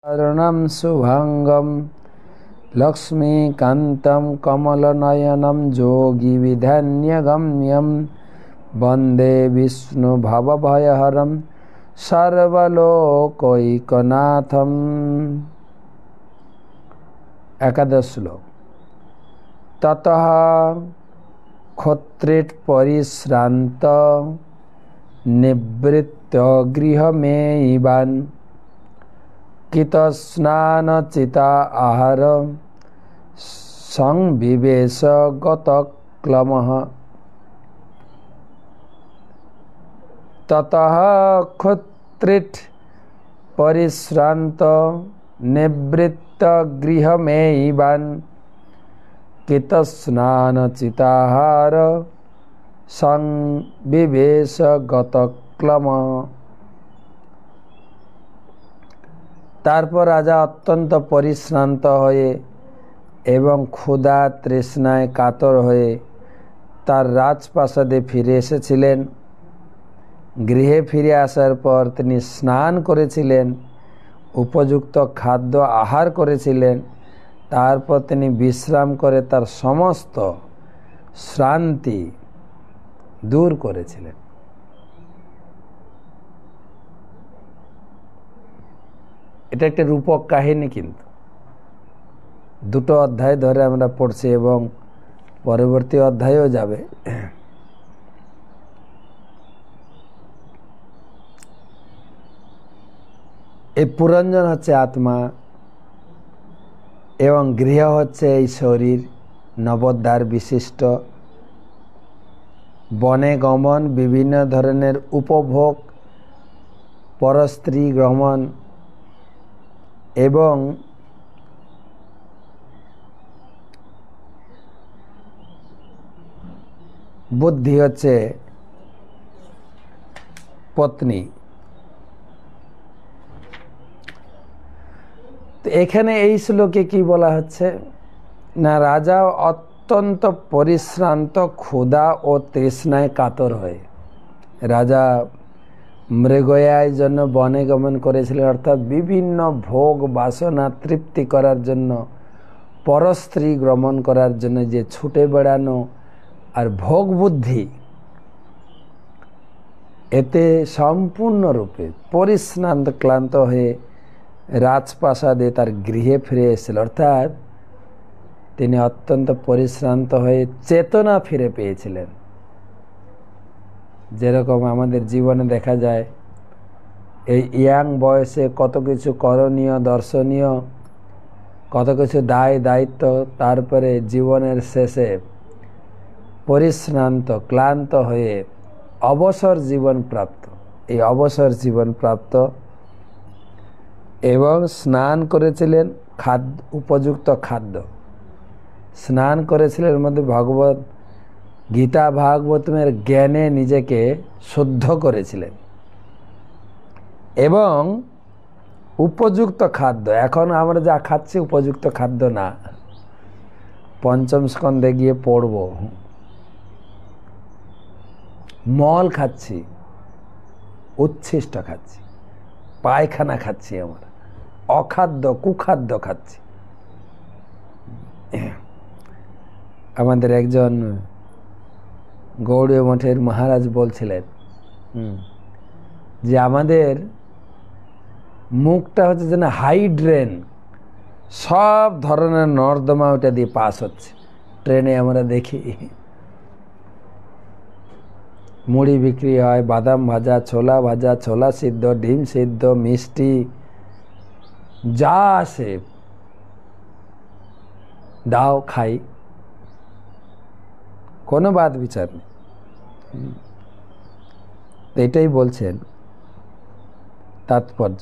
शरणं शुभंगं लक्ष्मीकान्तं कमलनयनं योगिविधान्यगम्यं वन्दे विष्णुभवभयहरं सर्वलोकैकनाथम्। एकादश श्लोक। ततः क्षत्रियः परिश्रान्त निवृत्य गृहमेवान् कृतस्नानचिता आहार संविवेश गतक्लमः। ततः क्षत्रियः परिश्रान्त निवृत्त गृहमेवान् कृतस्नानचिता आहार संविवेश गतक्लमः। তারপর রাজা অত্যন্ত পরিশ্রান্ত হয়ে এবং ক্ষুধা তৃষ্ণায় কাতর হয়ে তার রাজপ্রাসাদে ফিরে এসেছিলেন। গৃহে ফিরে আসার পর তিনি স্নান করেছিলেন, উপযুক্ত খাদ্য আহার করেছিলেন। তারপর তিনি বিশ্রাম করে তার সমস্ত শ্রান্তি দূর করেছিলেন। এটা একটা রূপক কাহিনী, কিন্তু দুটো অধ্যায় ধরে আমরা পড়ছি এবং পরবর্তী অধ্যায়েও যাবে। এই পুরঞ্জন হচ্ছে আত্মা এবং গৃহ হচ্ছে এই শরীর, নবদ্বার বিশিষ্ট। বনে গমন, বিভিন্ন ধরনের উপভোগ, পরস্ত্রী গমন এবং বুদ্ধি হচ্ছে পত্নী। তো এখানে এই শ্লোকে কি বলা হচ্ছে না, রাজা অত্যন্ত পরিশ্রান্ত, ক্ষুধা ও তৃষ্ণায় কাতর হয়ে, রাজা মৃগয়ার জন্য বনে গমন করেছিলেন, অর্থাৎ বিভিন্ন ভোগ বাসনা তৃপ্তি করার জন্য, পরস্ত্রী গ্রহণ করার জন্য যে ছুটে বেড়ানো আর ভোগ বুদ্ধি, এতে সম্পূর্ণরূপে পরিশ্রান্ত ক্লান্ত হয়ে রাজপ্রাসাদে তার গৃহে ফিরে এসেছিল। অর্থাৎ তিনি অত্যন্ত পরিশ্রান্ত হয়ে চেতনা ফিরে পেয়েছিলেন। যেরকম আমাদের জীবনে দেখা যায়, এই ইয়াং বয়সে কত কিছু করণীয়, দর্শনীয়, কত কিছু দায় দায়িত্ব, তারপরে জীবনের শেষে পরিশ্রান্ত ক্লান্ত হয়ে অবসর জীবন প্রাপ্ত। এই অবসর জীবন প্রাপ্ত এবং স্নান করেছিলেন, উপযুক্ত খাদ্য স্নান করেছিলেন, এর মধ্যে ভগবত গীতা ভাগবতের জ্ঞানে নিজেকে শুদ্ধ করেছিলেন এবং উপযুক্ত খাদ্য। এখন আমরা যা খাচ্ছি উপযুক্ত খাদ্য না, পঞ্চম স্কন্ধে গিয়ে পড়ব। মল খাচ্ছি, উচ্ছিষ্ট খাচ্ছি, পায়খানা খাচ্ছি, আমরা অখাদ্য কুখাদ্য খাচ্ছি। আমাদের একজন গৌড়ীয় মঠের মহারাজ বলছিলেন যে আমাদের মুখটা হচ্ছে যেন হাইড্রেন, সব ধরনের নর্দমা ওটা দিয়ে পাস হচ্ছে। ট্রেনে আমরা দেখি মুড়ি বিক্রি হয়, বাদাম ভাজা, ছোলা ভাজা, ছোলা সিদ্ধ, ডিম সিদ্ধ, মিষ্টি, যা আসে দাও খাই, কোনো বাদ বিচার নেই। এটাই বলছেন তাৎপর্য।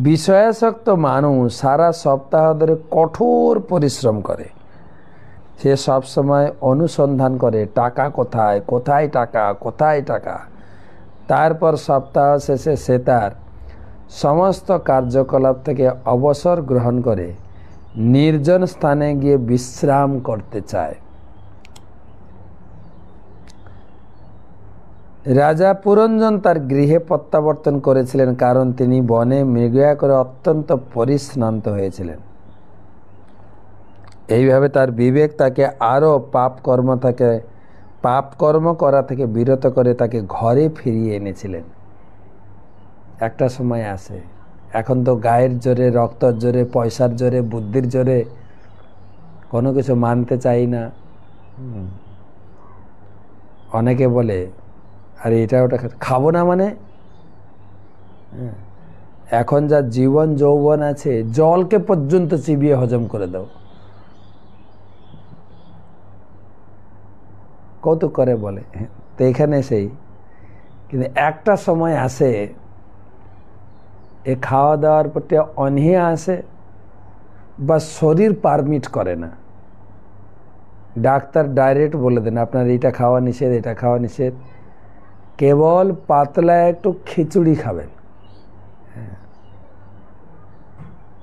বিষয়াসক্ত মানুষ সারা সপ্তাহ ধরে কঠোর পরিশ্রম করে, সে সবসময় অনুসন্ধান করে টাকা কোথায়, কোথায় টাকা, কোথায় টাকা। তারপর সপ্তাহ শেষে সে তার সমস্ত কার্যকলাপ থেকে অবসর গ্রহণ করে নির্জন স্থানে গিয়ে বিশ্রাম করতে চায়। রাজা পুরঞ্জন তার গৃহে প্রত্যাবর্তন করেছিলেন, কারণ তিনি বনে মৃগয়া করে অত্যন্ত পরিশ্রান্ত হয়েছিলেন। এইভাবে তার বিবেক তাকে আরও পাপকর্ম করা থেকে বিরত করে তাকে ঘরে ফিরিয়ে এনেছিলেন। একটা সময় আসে, এখন তো গায়ের জোরে, রক্তর জোরে, পয়সার জোরে, বুদ্ধির জোরে কোনো কিছু মানতে চাই না। অনেকে বলে, আরে এটা ওটা খাবো না, মানে এখন যা জীবন যৌবন আছে, জলকে পর্যন্ত চিবিয়ে হজম করে দাও। কৌতুক করে বলে, তো এখানে সেই, কিন্তু একটা সময় আসে এ খাওয়া দাওয়ার প্রতি অনীহা আসে বা শরীর পারমিট করে না। ডাক্তার ডাইরেক্ট বলে দেন আপনার এটা খাওয়া নিষেধ, এটা খাওয়া নিষেধ। কেবল পাতলা একটু খিচুড়ি খাবেন,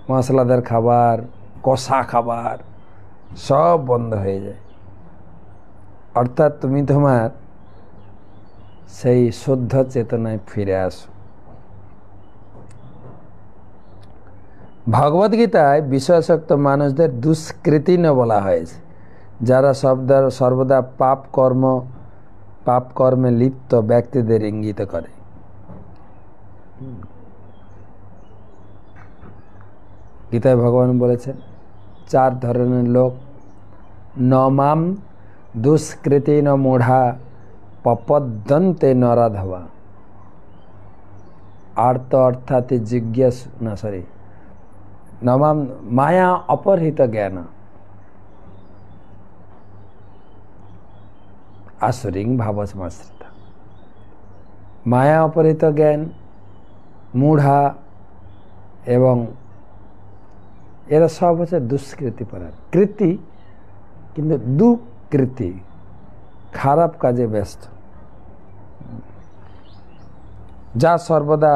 মশলাদার খাবার, কষা খাবার সব বন্ধ হয়ে যায়। অর্থাৎ তুমি তোমার সেই শুদ্ধ চেতনায় ফিরে আসো। ভগবদ্গীতায় বিষয়াসক্ত মানুষদের দুষ্কৃতিন বলা হয়েছে, যারা সর্বদা পাপ কর্মে লিপ্ত ব্যক্তিদের ইঙ্গিত করে। গীতায় ভগবান বলেছেন 4 ধরনের লোক, নমাম দুষ্কৃতিন মূঢ়া পপদ্যন্তে নরাধবা। অর্থাৎ জিজ্ঞাসু নমাম মায়া অপহৃত জ্ঞান আসুরিং ভাবসমাশ্রিত। মায়া অপহৃত জ্ঞান, মূঢ়া এবং এরা সব হচ্ছে দুষ্কৃতিপরায়ণ। কৃতি কিন্তু দুকৃতি, খারাপ কাজে ব্যস্ত, যা সর্বদা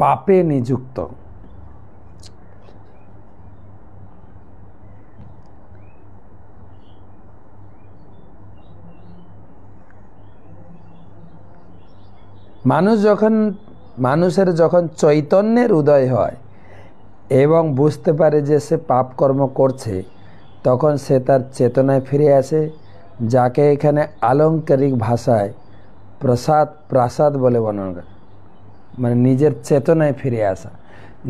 পাপে নিযুক্ত। মানুষের যখন চৈতন্যের উদয় হয় এবং বুঝতে পারে যে সে পাপকর্ম করছে, তখন সে তার চেতনায় ফিরে আসে, যাকে এখানে আলংকারিক ভাষায় প্রাসাদ বলে বর্ণনা করে। মানে নিজের চেতনায় ফিরে আসা,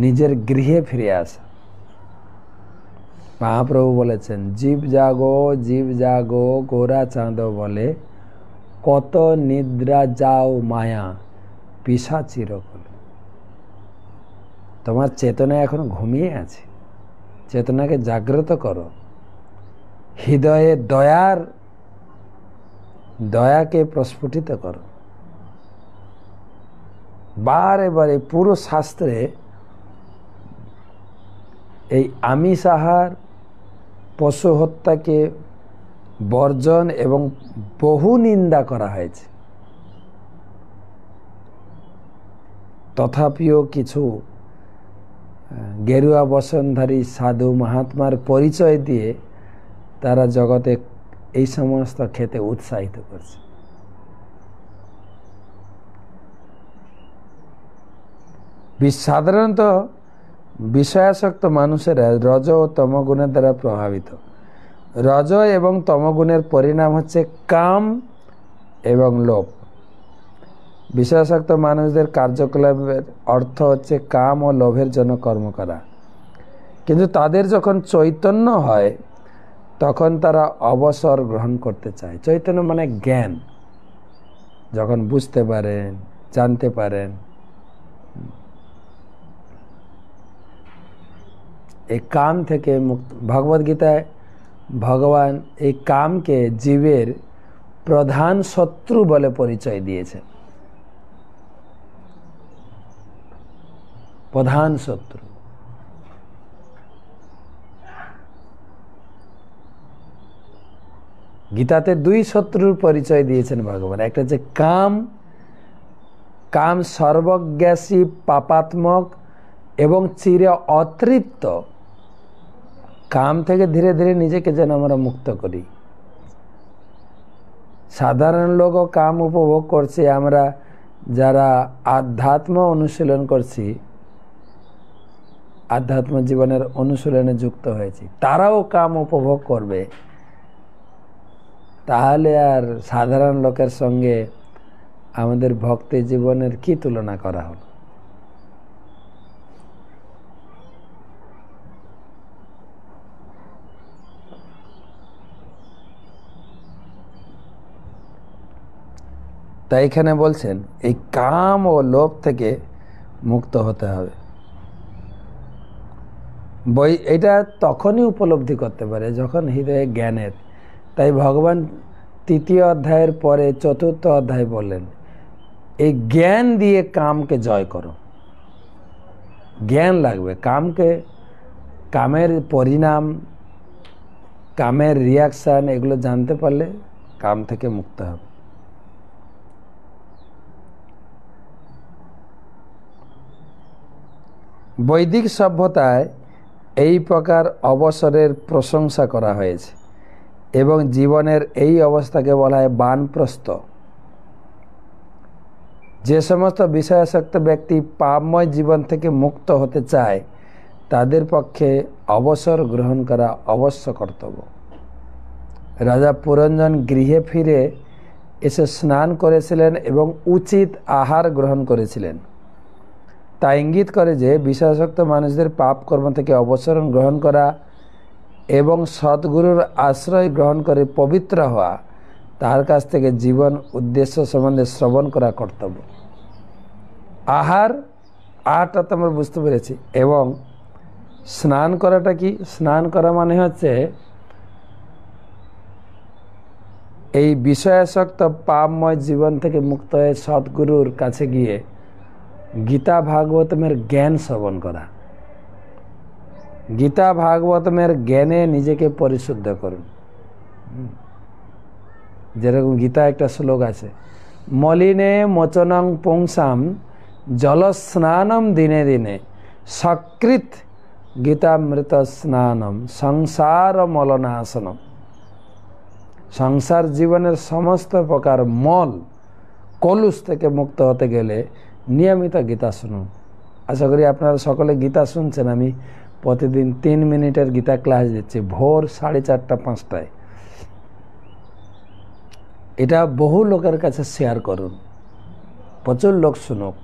নিজের গৃহে ফিরে আসা। মহাপ্রভু বলেছেন, জীব জাগো গোরা চাঁদ বলে, কত নিদ্রা যাও মায়া পিশাচির কোলে। তোমার চেতনা এখন ঘুমিয়ে আছে, চেতনাকে জাগ্রত করো, হৃদয়ে দয়াকে প্রস্ফুটিত করো। বারে বারে পুরো শাস্ত্রে এই আমিষ আহার, পশু হত্যাকে বর্জন এবং বহু নিন্দা করা হয়েছে। তথাপিও কিছু গেরুয়া বসনধারী সাধু মহাত্মার পরিচয় দিয়ে তারা জগতে এই সমস্ত খেতে উৎসাহিত করছে। সাধারণত বিষয়াসক্ত মানুষেরা রজ ও তমগুণের দ্বারা প্রভাবিত। রজ এবং তমগুণের পরিণাম হচ্ছে কাম এবং লোভ। বিষয়াসক্ত মানুষদের কার্যকলাপের অর্থ হচ্ছে কাম ও লোভের জন্য কর্ম করা। কিন্তু তাদের যখন চৈতন্য হয়, তখন তারা অবসর গ্রহণ করতে চায়। চৈতন্য মানে জ্ঞান, যখন বুঝতে পারেন, জানতে পারেন। এই কাম থেকে মুক্ত। ভগবদ্গীতায় ভগবান এই কামকে জীবের প্রধান শত্রু বলে পরিচয় দিয়েছেন। প্রধান শত্রু। গীতাতে 2 শত্রুর পরিচয় দিয়েছেন ভগবান। একটা হচ্ছে কাম সর্বজ্ঞাসী, পাপাত্মক এবং চিরে অতৃপ্ত। কাম থেকে ধীরে ধীরে নিজেকে যেন আমরা মুক্ত করি। সাধারণ লোকও কাম উপভোগ করছে, আমরা যারা আধ্যাত্ম অনুশীলন করছি, আধ্যাত্ম জীবনের অনুশীলনে যুক্ত হয়েছি, তারাও কাম উপভোগ করবে। তাহলে আর সাধারণ লোকের সঙ্গে আমাদের ভক্তি জীবনের কি তুলনা করা হলো? তাই এখানে বলছেন এই কাম ও লোভ থেকে মুক্ত হতে হবে। এটা তখনই উপলব্ধি করতে পারে যখন হৃদয়ে জ্ঞানের। তাই ভগবান 3য় অধ্যায়ের পরে 4র্থ অধ্যায় বললেন এই জ্ঞান দিয়ে কামকে জয় করো। জ্ঞান লাগবে। কামের পরিণাম, কামের রিয়াকশান এগুলো জানতে পারলে কাম থেকে মুক্ত হবে। বৈদিক সভ্যতায় এই প্রকার অবসরের প্রশংসা করা হয়েছে এবং জীবনের এই অবস্থাকে বলা হয় বানপ্রস্থ। যে সমস্ত বিষয়াসক্ত ব্যক্তি পাপময় জীবন থেকে মুক্ত হতে চায় তাদের পক্ষে অবসর গ্রহণ করা অবশ্য কর্তব্য। রাজা পুরঞ্জন গৃহে ফিরে এসে স্নান করেছিলেন এবং উচিত আহার গ্রহণ করেছিলেন। তা ইঙ্গিত করে যে বিষয়াসক্ত মানুষদের পাপ কর্ম থেকে অবসর গ্রহণ করা এবং সদ্গুরুর আশ্রয় গ্রহণ করে পবিত্র হওয়া, তার কাছ থেকে জীবন উদ্দেশ্য সম্বন্ধে শ্রবণ করা কর্তব্য। আহারটা তো আমরা বুঝতে পেরেছি। এবং স্নান করাটা কি? স্নান করা মানে হচ্ছে এই বিষয়াসক্ত পাপময় জীবন থেকে মুক্ত হয়ে সদ্গুরুর কাছে গিয়ে গীতা ভাগবতমের জ্ঞান শ্রবণ করা। গীতা ভাগবতমের জ্ঞানে নিজেকে পরিশুদ্ধ করুন। যেরকম গীতা একটা শ্লোক আছে, মলিনে মোচনং পুংসাম জলস্নানম দিনে দিনে সকৃত গীতামৃত স্নানম সংসার মলনাশনম। সংসার জীবনের সমস্ত প্রকার মল কলুষ থেকে মুক্ত হতে গেলে নিয়মিত গীতা শুনুন। আশা করি আপনারা সকলে গীতা শুনছেন। আমি প্রতিদিন 3 মিনিটের গীতা ক্লাস দিচ্ছি ভোর 4:30 5টায়। এটা বহু লোকের কাছে শেয়ার করুন, প্রচুর লোক শুনুক।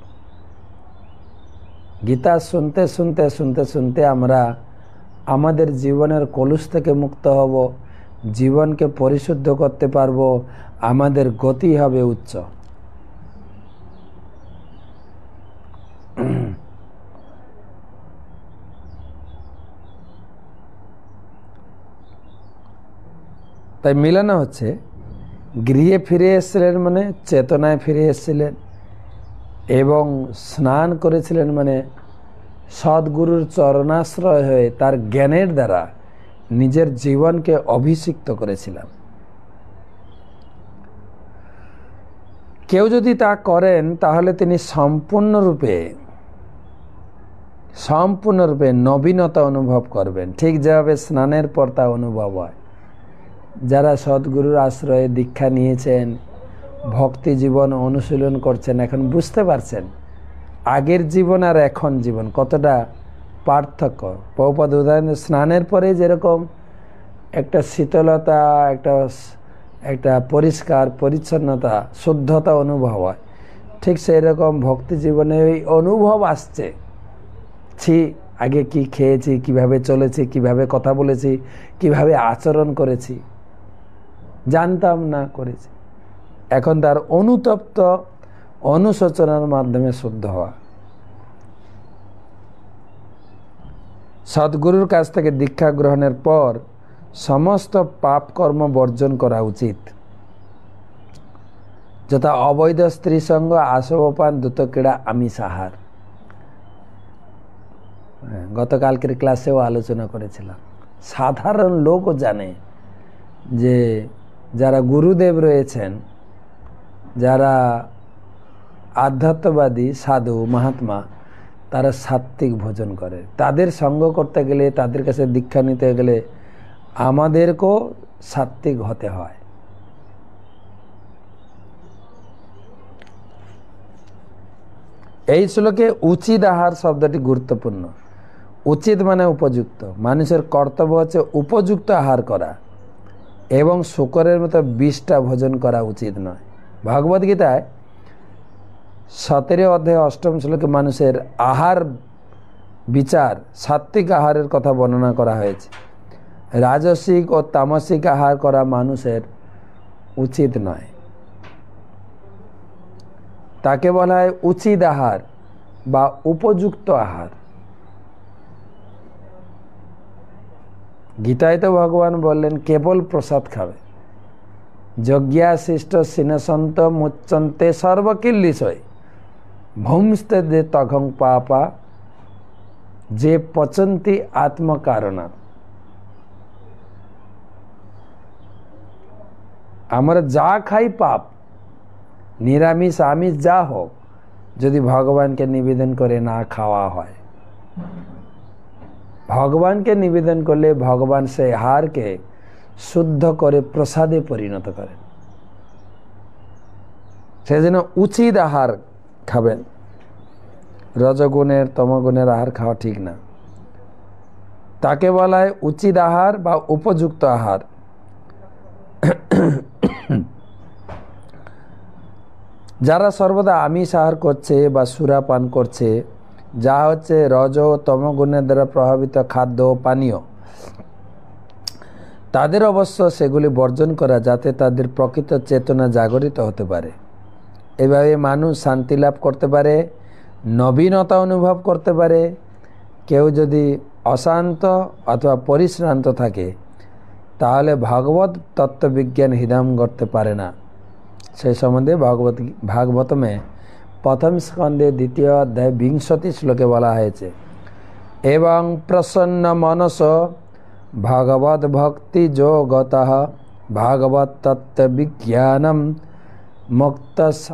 গীতা শুনতে শুনতে শুনতে শুনতে আমরা আমাদের জীবনের কলুষ থেকে মুক্ত হব, জীবনকে পরিশুদ্ধ করতে পারবো, আমাদের গতি হবে উচ্চ। তাই মিলানো হচ্ছে গৃহে ফিরে এসেছিলেন মানে চেতনায় ফিরে এসেছিলেন, এবং স্নান করেছিলেন মানে সদ্গুরুর চরণাশ্রয় হয়ে তার জ্ঞানের দ্বারা নিজের জীবনকে অভিষিক্ত করেছিলাম। কেউ যদি তা করেন তাহলে তিনি সম্পূর্ণরূপে নবীনতা অনুভব করবেন, ঠিক যেভাবে স্নানের পর তা অনুভব হয়। যারা সদ্গুরুর আশ্রয়ে দীক্ষা নিয়েছেন, ভক্তি জীবন অনুশীলন করছেন, এখন বুঝতে পারছেন আগের জীবন আর এখন জীবন কতটা পার্থক্য। প্রভুপাদ উদাহরণ, স্নানের পরে যেরকম একটা শীতলতা, একটা পরিষ্কার পরিচ্ছন্নতা, শুদ্ধতা অনুভব হয়, ঠিক সেই রকম ভক্তি জীবনে ওই অনুভব আসছে। আগে কি খেয়েছি, কিভাবে চলেছি, কিভাবে কথা বলেছি, কিভাবে আচরণ করেছি, জানতাম না, করেছি। এখন তার অনুতপ্ত অনুশোচনার মাধ্যমে শুদ্ধ হওয়া। সদ্গুরুর কাছ থেকে দীক্ষা গ্রহণের পর সমস্ত পাপ কর্ম বর্জন করা উচিত, যথা অবৈধ স্ত্রী সঙ্গ, আসবপান, দ্রুতক্রীড়া, আমিষ আহার। গতকালকের ক্লাসেও আলোচনা করেছিলাম। সাধারণ লোকও জানে যে যারা গুরুদেব রয়েছেন, যারা আধ্যাত্মবাদী সাধু মহাত্মা, তারা সাত্ত্বিক ভোজন করে। তাদের সঙ্গ করতে গেলে, তাদের কাছে দীক্ষা নিতে গেলে আমাদেরকেও সাত্ত্বিক হতে হয়। এই শ্লোকে উচিত আহার শব্দটি গুরুত্বপূর্ণ। উচিত মানে উপযুক্ত। মানুষের কর্তব্য হচ্ছে উপযুক্ত আহার করা এবং শুকরের মতো বিষটা ভোজন করা উচিত নয়। ভগবদ্গীতায় 17 অধ্যায় 8ম শ্লোকে মানুষের আহার বিচার, সাত্ত্বিক আহারের কথা বর্ণনা করা হয়েছে। রাজসিক ও তামসিক আহার করা মানুষের উচিত নয়, তাকে বলা হয় উচিত আহার বা উপযুক্ত আহার। গীতায় তো ভগবান বললেন কেবল প্রসাদ খাবে। যজ্ঞাশিষ্ট সিনসন্ত মুচ্চন্তে সর্বকিল্লিশয় ভৌমস্তে দে তঘং পাপা যে পচন্তি আত্মকারণা। আমরা যা খাই পাপ, নিরামিষ আমিষ যা হোক, যদি ভগবানকে নিবেদন করে না খাওয়া হয়। ভগবানকে নিবেদন করলে ভগবান সেই আহারকে শুদ্ধ করে প্রসাদে পরিণত করেন। সেজন্য উচিত আহার খাবেন। রজগুণের তমগুণের আহার খাওয়া ঠিক না। তাকে বলা হয় উচিত আহার বা উপযুক্ত আহার। যারা সর্বদা আমিষ আহার করছে বা সুরা পান করছে, যা হচ্ছে রজ ও তমগুণের দ্বারা প্রভাবিত খাদ্য ও পানীয়, তাদের অবশ্য সেগুলি বর্জন করা, যাতে তাদের প্রকৃত চেতনা জাগরিত হতে পারে। এভাবে মানুষ শান্তি লাভ করতে পারে, নবীনতা অনুভব করতে পারে। কেউ যদি অশান্ত অথবা পরিশ্রান্ত থাকে, তাহলে ভগবত তত্ত্ববিজ্ঞান হৃদয়ং করতে পারে না। সেই সম্বন্ধে ভাগবতমে 1ম স্কন্ধে 2য় অধ্যায় 20 শ্লোকে বলা হয়েছে, এবং প্রসন্ন মনস ভগবত ভক্তি যোগতঃ ভাগবত তত্ত্ববিজ্ঞানম মুক্ত